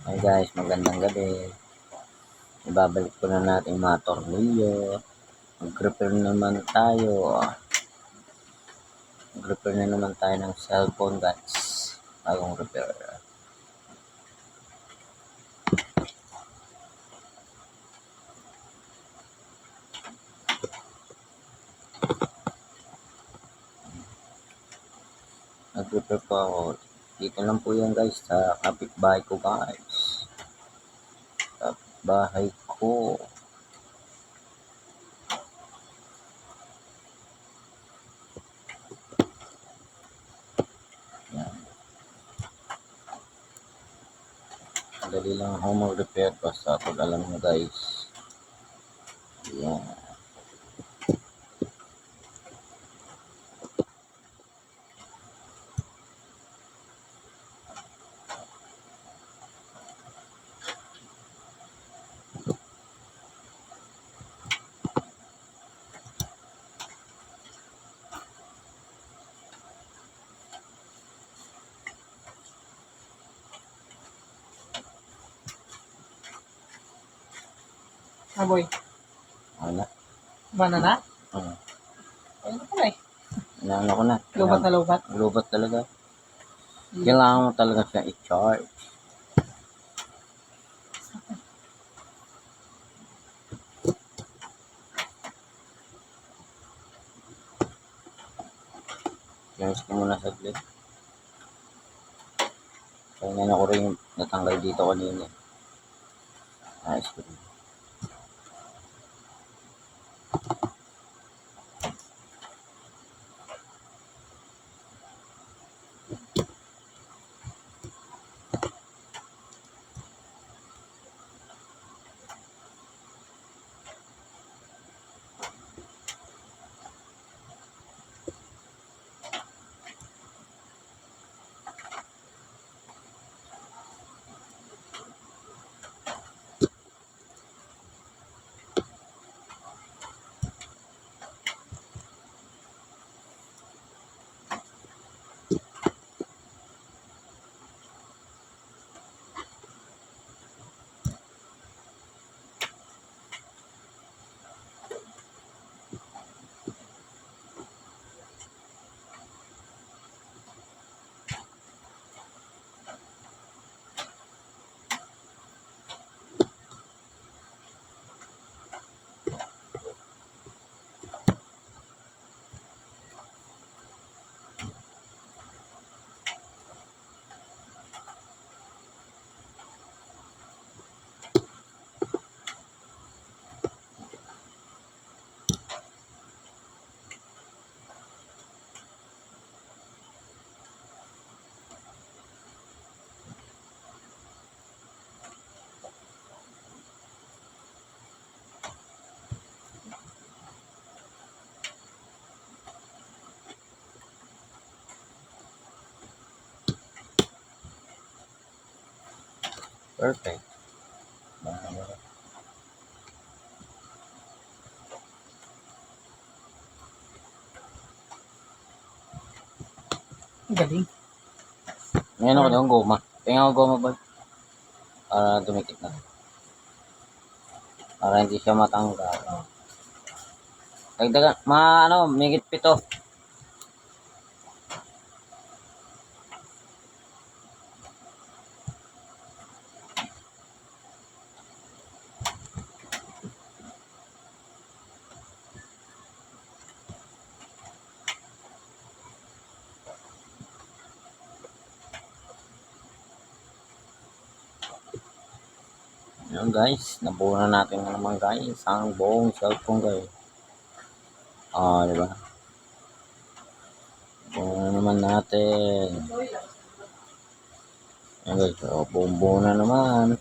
Hi guys, magandang gabi. Ibabalik ko na natin mga tornilyo. Mag-repair naman tayo. Mag-repair na naman tayo ng cellphone guys. Bagong repair. Nag-repair po ako. Dito lang po yan guys sa kapitbahay ko guys. Kapitbahay ko. Yan. Dali lang ako mag-repair basta pag alam nyo guys. Yan. Boy. Wala. Banana? Ayun na pala eh. Inaano ko na. Lubat na lubat. Lubat talaga. Kailangan mo talaga siya i-charge. Charge ko muna saglit. Kaya na ko rin yung natanggal dito kanina. Ayos ko rin. Perfect. Galing. Ngayon ako yung goma. Tingnan ko goma ba? Para dumikit na. Para hindi siya matanggal. Dagdagan, migit 7. Ayan guys, nabuo na natin na naman guys ang buong cellphone guys. Diba? Buo na naman natin. Ayan guys, buong buo na naman.